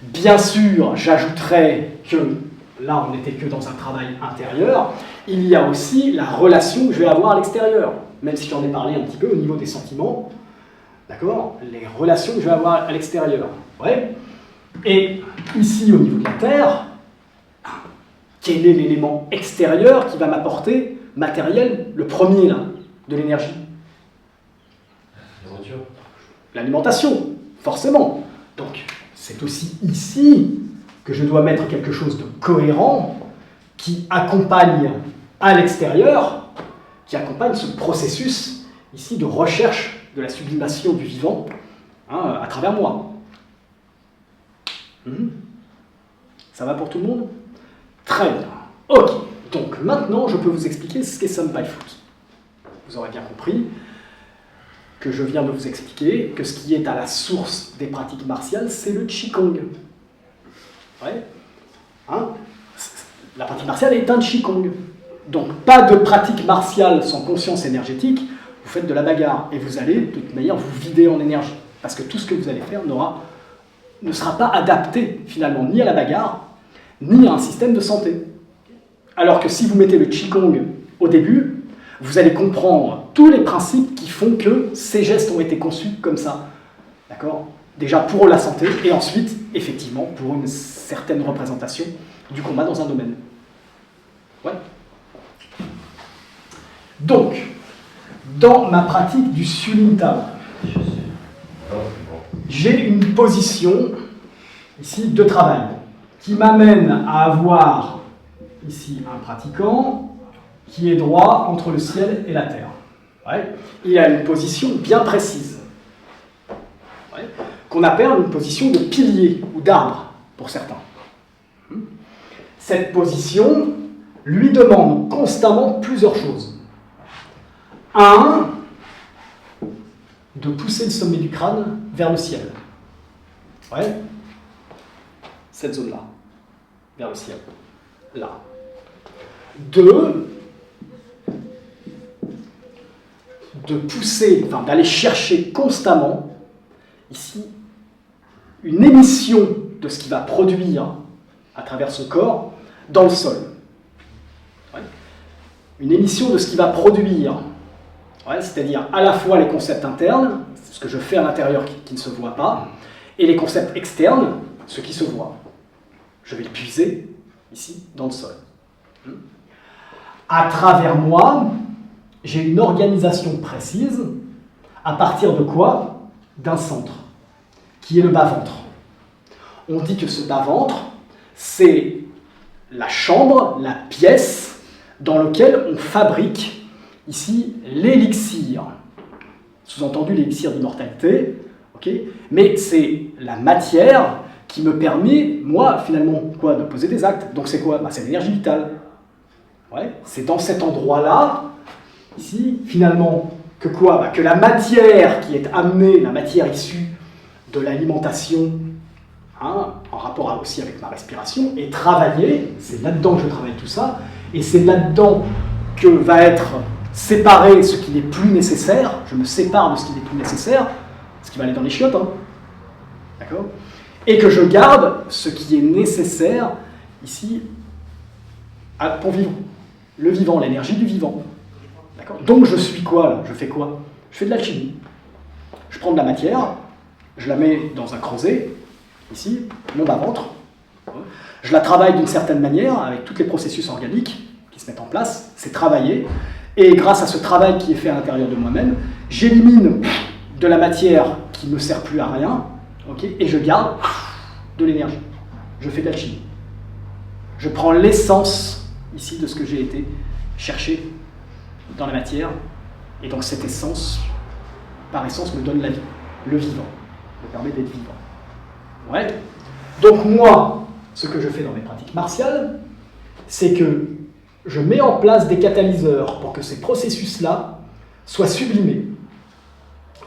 Bien sûr, j'ajouterais que, là on n'était que dans un travail intérieur, il y a aussi la relation que je vais avoir à l'extérieur, même si j'en ai parlé un petit peu au niveau des sentiments, d'accord ? Les relations que je vais avoir à l'extérieur, ouais. Et ici, au niveau de la Terre, quel est l'élément extérieur qui va m'apporter, matériel, le premier là, de l'énergie? La voiture. L'alimentation, forcément. Donc, c'est aussi ici que je dois mettre quelque chose de cohérent qui accompagne à l'extérieur, qui accompagne ce processus ici de recherche de la sublimation du vivant à travers moi. Ça va pour tout le monde? Très bien. Ok. Donc maintenant, je peux vous expliquer ce qu'est Senpai-Foot. Vous aurez bien compris que je viens de vous expliquer que ce qui est à la source des pratiques martiales, c'est le Qigong. Ouais. La pratique martiale est un Qigong. Donc pas de pratique martiale sans conscience énergétique, vous faites de la bagarre et vous allez de toute manière vous vider en énergie. Parce que tout ce que vous allez faire ne sera pas adapté finalement ni à la bagarre, ni à un système de santé. Alors que si vous mettez le Qigong au début, vous allez comprendre tous les principes qui font que ces gestes ont été conçus comme ça. D'accord? Déjà pour la santé, et ensuite, effectivement, pour une certaine représentation du combat dans un domaine. Ouais. Donc, dans ma pratique du Sulinta, j'ai une position ici de travail qui m'amène à avoir ici un pratiquant qui est droit entre le ciel et la terre. Ouais. Il a une position bien précise, ouais, qu'on appelle une position de pilier ou d'arbre pour certains. Cette position lui demande constamment plusieurs choses. Un, de pousser le sommet du crâne vers le ciel. Ouais. Cette zone-là, vers le ciel. Là. Deux, de pousser, enfin d'aller chercher constamment, ici, une émission de ce qui va produire à travers ce corps dans le sol. Ouais. Une émission de ce qui va produire, ouais, c'est-à-dire à la fois les concepts internes, ce que je fais à l'intérieur qui ne se voit pas, et les concepts externes, ce qui se voit. Je vais le puiser ici, dans le sol. À travers moi, j'ai une organisation précise, à partir de quoi? D'un centre, qui est le bas-ventre. On dit que ce bas-ventre, c'est la chambre, la pièce, dans laquelle on fabrique, ici, l'élixir. Sous-entendu, l'élixir d'immortalité, okay, mais c'est la matière qui me permet, moi, finalement, quoi, de poser des actes. Donc c'est quoi? C'est l'énergie vitale. Ouais, c'est dans cet endroit-là, ici, finalement, que quoi? Que la matière qui est amenée, la matière issue de l'alimentation, en rapport aussi avec ma respiration, est travaillée, c'est là-dedans que je travaille tout ça, et c'est là-dedans que va être séparé ce qui n'est plus nécessaire, je me sépare de ce qui n'est plus nécessaire, ce qui va aller dans les chiottes, d'accord? Et que je garde ce qui est nécessaire, ici, pour vivre. Le vivant, l'énergie du vivant. D'accord? Donc je suis quoi là? Je fais quoi? Je fais de l'alchimie. Je prends de la matière, je la mets dans un creuset, ici, mon bas-ventre. Je la travaille d'une certaine manière, avec tous les processus organiques qui se mettent en place. C'est travaillé. Et grâce à ce travail qui est fait à l'intérieur de moi-même, j'élimine de la matière qui ne me sert plus à rien, okay, et je garde de l'énergie. Je fais de l'alchimie. Je prends l'essence ici de ce que j'ai été chercher dans la matière, et donc cette essence, par essence, me donne la vie, le vivant, me permet d'être vivant. Ouais. Donc moi, ce que je fais dans mes pratiques martiales, c'est que je mets en place des catalyseurs pour que ces processus-là soient sublimés.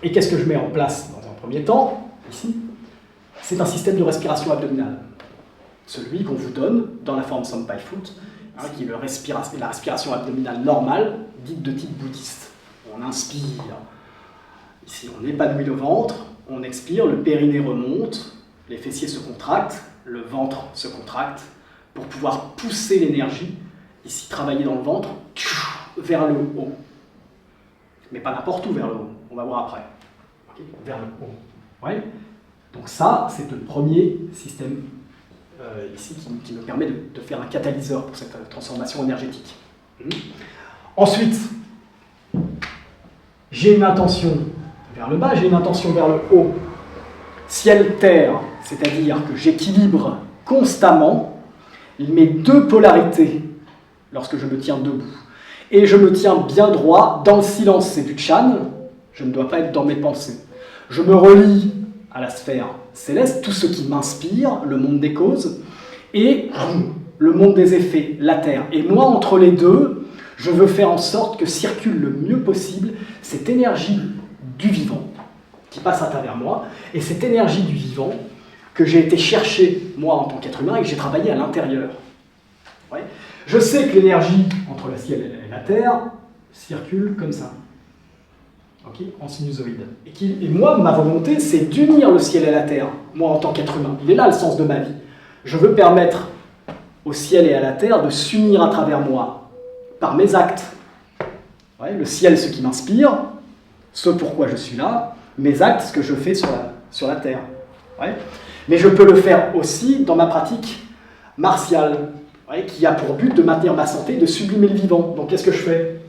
Et qu'est-ce que je mets en place dans un premier temps, ici? C'est un système de respiration abdominale. Celui qu'on vous donne dans la forme Senpai-Foot, qui est la respiration abdominale normale, dite de type bouddhiste. On inspire, ici on épanouit le ventre, on expire, le périnée remonte, les fessiers se contractent, le ventre se contracte, pour pouvoir pousser l'énergie, ici travailler dans le ventre, vers le haut. Mais pas n'importe où vers le haut, on va voir après. Okay, vers le haut. Ouais. Donc ça, c'est le premier système ici qui me permet de faire un catalyseur pour cette transformation énergétique. Ensuite, j'ai une intention vers le bas, j'ai une intention vers le haut. Ciel-terre, c'est-à-dire que j'équilibre constamment mes deux polarités lorsque je me tiens debout. Et je me tiens bien droit dans le silence, c'est du Chan, je ne dois pas être dans mes pensées. Je me relie à la sphère céleste, tout ce qui m'inspire, le monde des causes, et le monde des effets, la Terre. Et moi, entre les deux, je veux faire en sorte que circule le mieux possible cette énergie du vivant qui passe à travers moi, et cette énergie du vivant que j'ai été chercher, moi, en tant qu'être humain, et que j'ai travaillé à l'intérieur. Ouais. Je sais que l'énergie entre le ciel et la Terre circule comme ça, okay, en sinusoïde. Et moi, ma volonté, c'est d'unir le ciel et la Terre, moi, en tant qu'être humain. Il est là le sens de ma vie. Je veux permettre au ciel et à la Terre de s'unir à travers moi, par mes actes. Ouais, le ciel, ce qui m'inspire, ce pourquoi je suis là, mes actes, ce que je fais sur la Terre. Ouais. Mais je peux le faire aussi dans ma pratique martiale, ouais, qui a pour but de maintenir ma santé, de sublimer le vivant. Donc qu'est-ce que je fais?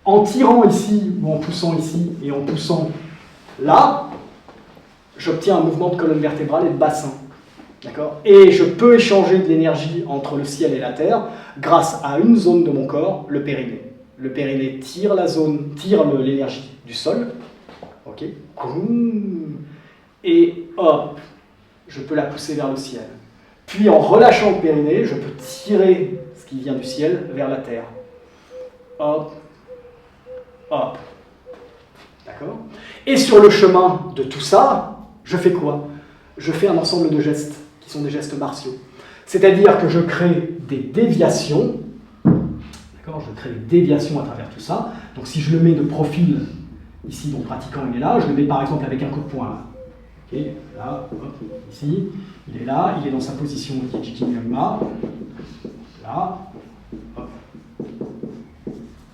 En tirant ici, ou en poussant ici, et en poussant là, j'obtiens un mouvement de colonne vertébrale et de bassin. D'accord? Et je peux échanger de l'énergie entre le ciel et la terre grâce à une zone de mon corps, le périnée. Le périnée tire l'énergie du sol. Ok? Et hop, je peux la pousser vers le ciel. Puis en relâchant le périnée, je peux tirer ce qui vient du ciel vers la terre. Hop, hop. D'accord? Et sur le chemin de tout ça, je fais quoi? Je fais un ensemble de gestes qui sont des gestes martiaux. C'est-à-dire que je crée des déviations. D'accord? Je crée des déviations à travers tout ça. Donc si je le mets de profil, ici, mon pratiquant il est là, je le mets par exemple avec un coup de poing là. Okay, là, hop, ici, il est là, il est dans sa position Jiki-Nyama. Là, hop,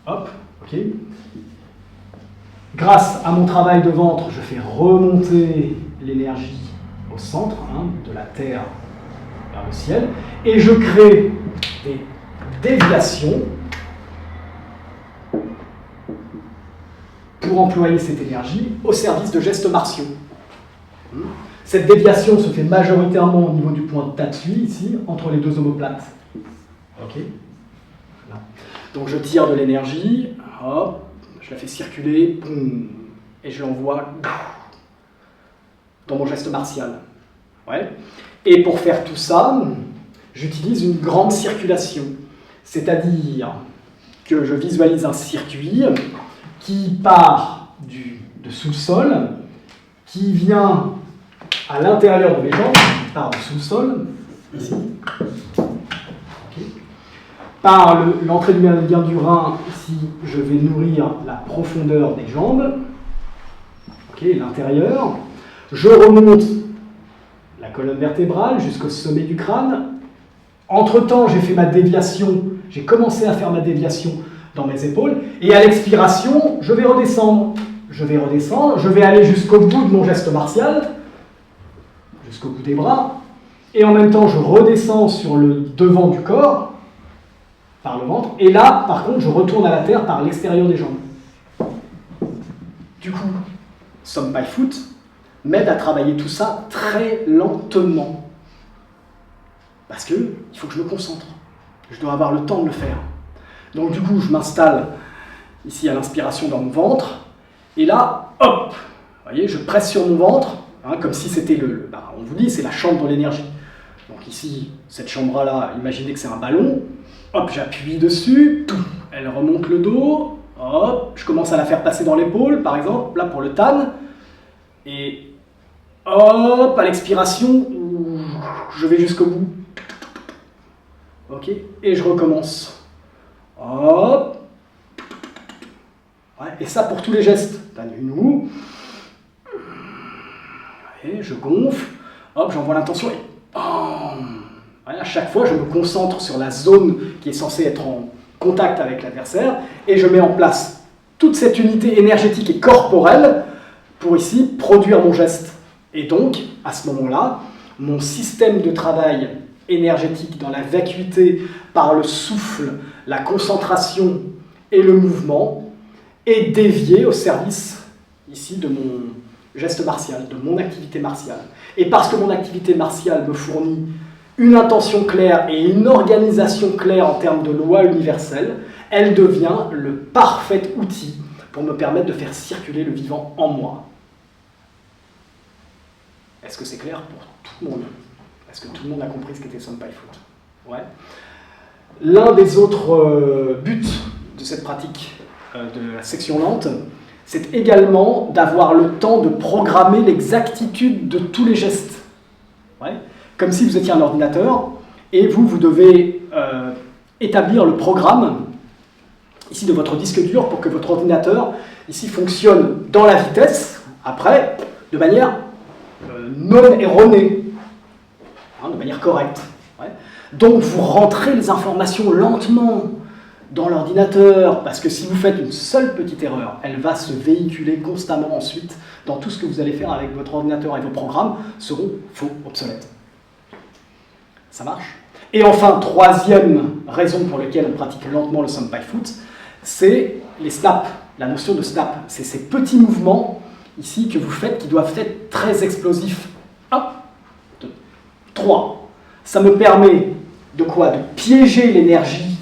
hop, ok. Grâce à mon travail de ventre, je fais remonter l'énergie au centre, de la terre vers le ciel, et je crée des déviations pour employer cette énergie au service de gestes martiaux. Cette déviation se fait majoritairement au niveau du point de Tatsui, ici, entre les deux omoplates. Ok. Là. Donc je tire de l'énergie, hop, je la fais circuler, boum, et je l'envoie dans mon geste martial. Ouais. Et pour faire tout ça, j'utilise une grande circulation. C'est-à-dire que je visualise un circuit qui part de sous-sol, qui vient à l'intérieur de mes jambes, par le sous-sol, ici, okay. Par l'entrée du méridien du rein, ici, je vais nourrir la profondeur des jambes, okay, l'intérieur. Je remonte la colonne vertébrale jusqu'au sommet du crâne. Entre-temps, j'ai fait ma déviation, j'ai commencé à faire ma déviation dans mes épaules, et à l'expiration, je vais redescendre. Je vais aller jusqu'au bout de mon geste martial, jusqu'au bout des bras, et en même temps je redescends sur le devant du corps, par le ventre, et là, par contre, je retourne à la terre par l'extérieur des jambes. Du coup, Some by Foot m'aide à travailler tout ça très lentement. Parce qu'il faut que je me concentre. Je dois avoir le temps de le faire. Donc du coup, je m'installe ici à l'inspiration dans mon ventre, et là, hop, vous voyez, je presse sur mon ventre, comme si c'était on vous dit, c'est la chambre de l'énergie. Donc ici, cette chambre-là, imaginez que c'est un ballon, hop, j'appuie dessus, elle remonte le dos, hop, je commence à la faire passer dans l'épaule, par exemple, là pour le tan, et hop, à l'expiration, je vais jusqu'au bout. Ok, et je recommence. Hop. Ouais, et ça pour tous les gestes. Tanu, et je gonfle, hop, j'envoie l'intention et bam. Ouais, à chaque fois, je me concentre sur la zone qui est censée être en contact avec l'adversaire et je mets en place toute cette unité énergétique et corporelle pour ici produire mon geste. Et donc, à ce moment-là, mon système de travail énergétique, dans la vacuité, par le souffle, la concentration et le mouvement, est dévié au service, ici, de mon geste martial, de mon activité martiale. Et parce que mon activité martiale me fournit une intention claire et une organisation claire en termes de loi universelle, elle devient le parfait outil pour me permettre de faire circuler le vivant en moi. Est-ce que c'est clair pour tout le monde? Est-ce que tout le monde a compris ce qu'était Senpai Foot? Ouais. L'un des autres buts de cette pratique de la section lente, c'est également d'avoir le temps de programmer l'exactitude de tous les gestes. Ouais. Comme si vous étiez un ordinateur, et vous devez établir le programme, ici de votre disque dur, pour que votre ordinateur, ici, fonctionne dans la vitesse, après, de manière non erronée, hein, de manière correcte. Ouais. Donc vous rentrez les informations lentement dans l'ordinateur, parce que si vous faites une seule petite erreur, elle va se véhiculer constamment ensuite dans tout ce que vous allez faire avec votre ordinateur, et vos programmes seront faux, obsolètes. Ça marche? Et enfin, troisième raison pour laquelle on pratique lentement le Senpai Foot, c'est les snaps, la notion de snap. C'est ces petits mouvements ici que vous faites qui doivent être très explosifs. 1, 2, 3. Ça me permet de quoi? De piéger l'énergie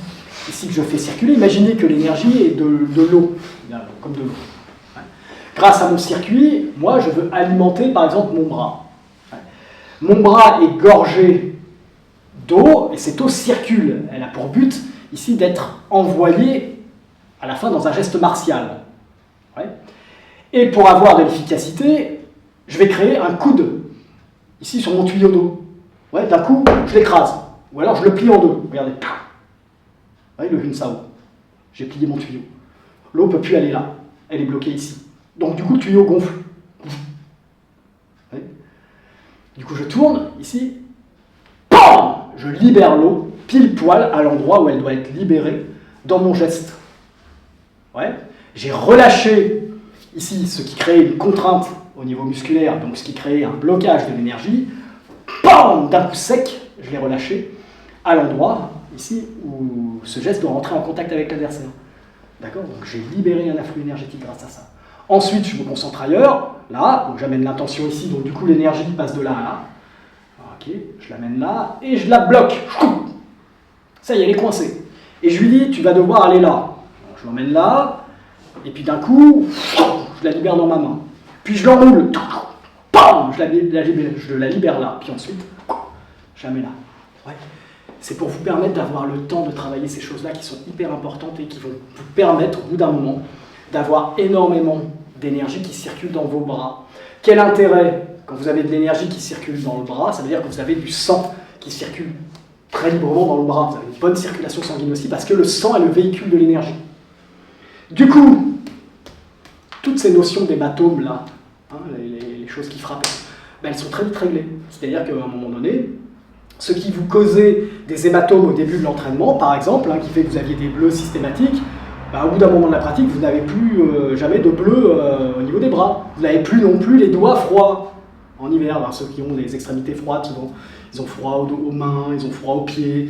ici que je fais circuler. Imaginez que l'énergie est de l'eau, comme de l'eau. Grâce à mon circuit, moi je veux alimenter par exemple mon bras. Mon bras est gorgé d'eau et cette eau circule. Elle a pour but ici d'être envoyée à la fin dans un geste martial. Ouais. Et pour avoir de l'efficacité, je vais créer un coude ici sur mon tuyau d'eau. Ouais, d'un coup, je l'écrase. Ou alors je le plie en deux. Regardez. Ouais, le Hunsao. J'ai plié mon tuyau. L'eau ne peut plus aller là. Elle est bloquée ici. Donc du coup, le tuyau gonfle. Ouais. Du coup, je tourne ici. Bam! Je libère l'eau pile poil à l'endroit où elle doit être libérée dans mon geste. Ouais. J'ai relâché ici ce qui crée une contrainte au niveau musculaire, donc ce qui crée un blocage de l'énergie. Bam! D'un coup sec, je l'ai relâché à l'endroit ici où ce geste doit rentrer en contact avec l'adversaire. D'accord? Donc j'ai libéré un afflux énergétique grâce à ça. Ensuite, je me concentre ailleurs, là, donc j'amène l'intention ici, donc du coup l'énergie passe de là à là. Ok, je l'amène là, et je la bloque. Ça y est, elle est coincée. Et je lui dis, tu vas devoir aller là. Donc, je l'emmène là, et puis d'un coup, je la libère dans ma main. Puis je l'enroule. Bam, je la libère là, puis ensuite, je la mets là. Ouais. C'est pour vous permettre d'avoir le temps de travailler ces choses-là qui sont hyper importantes et qui vont vous permettre, au bout d'un moment, d'avoir énormément d'énergie qui circule dans vos bras. Quel intérêt quand vous avez de l'énergie qui circule dans le bras? Ça veut dire que vous avez du sang qui circule très librement dans le bras. Vous avez une bonne circulation sanguine aussi parce que le sang est le véhicule de l'énergie. Du coup, toutes ces notions d'hématome là, hein, les choses qui frappent, ben, elles sont très vite réglées. C'est-à-dire qu'à un moment donné, ce qui vous causait des hématomes au début de l'entraînement, par exemple, hein, qui fait que vous aviez des bleus systématiques, bah, au bout d'un moment de la pratique, vous n'avez plus jamais de bleu au niveau des bras. Vous n'avez plus non plus les doigts froids en hiver. Alors, ceux qui ont les extrémités froides, souvent, ils ont froid aux mains, ils ont froid aux pieds.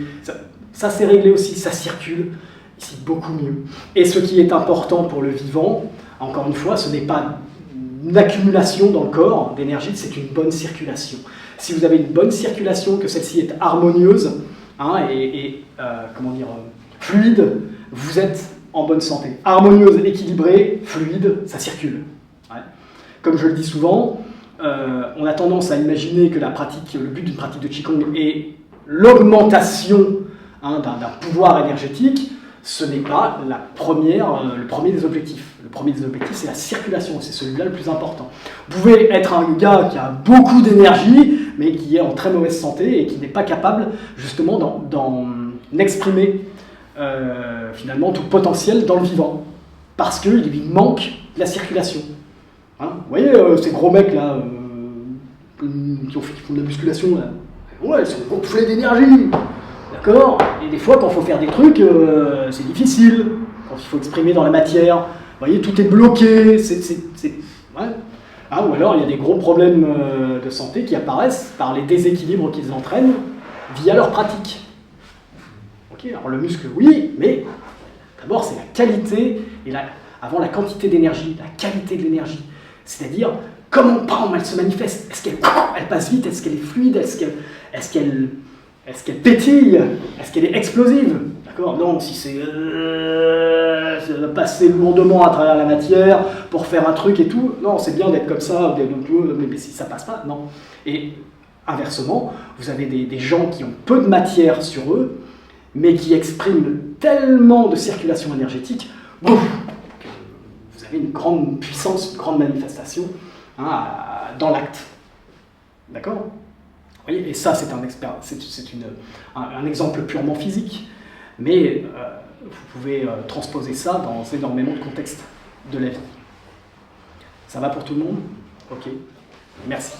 Ça c'est réglé aussi, ça circule ici beaucoup mieux. Et ce qui est important pour le vivant, encore une fois, ce n'est pas une accumulation dans le corps d'énergie, c'est une bonne circulation. Si vous avez une bonne circulation, que celle-ci est harmonieuse hein, et fluide, vous êtes en bonne santé. Harmonieuse, équilibrée, fluide, ça circule. Ouais. Comme je le dis souvent, on a tendance à imaginer que le but d'une pratique de Qigong est l'augmentation hein, d'un pouvoir énergétique. Ce n'est pas le premier des objectifs. Le premier des objectifs, c'est la circulation, c'est celui-là le plus important. Vous pouvez être un gars qui a beaucoup d'énergie, mais qui est en très mauvaise santé et qui n'est pas capable justement d'en exprimer finalement tout le potentiel dans le vivant, parce qu'il lui manque de la circulation. Hein, vous voyez ces gros mecs là, qui font de la musculation, là, ouais, ils sont gonflés d'énergie. D'accord? Et des fois, quand il faut faire des trucs, c'est difficile. Quand il faut exprimer dans la matière, vous voyez, tout est bloqué. Ouais. Ah, ou alors, il y a des gros problèmes de santé qui apparaissent par les déséquilibres qu'ils entraînent via leur pratique. Ok, alors le muscle, oui, mais d'abord c'est la qualité, avant la quantité d'énergie, la qualité de l'énergie. C'est-à-dire, comment elle se manifeste. Est-ce qu'elle passe vite? Est-ce qu'elle est fluide? Est-ce qu'elle pétille? Est-ce qu'elle est explosive? D'accord? Non, si c'est passer lourdement à travers la matière pour faire un truc et tout, non, c'est bien d'être comme ça, mais si ça passe pas, non. Et inversement, vous avez des gens qui ont peu de matière sur eux, mais qui expriment tellement de circulation énergétique, boum, que vous avez une grande puissance, une grande manifestation dans l'acte. D'accord? Vous voyez, et ça, c'est un exemple purement physique, mais vous pouvez transposer ça dans énormément de contextes de la vie. Ça va pour tout le monde? Ok, merci.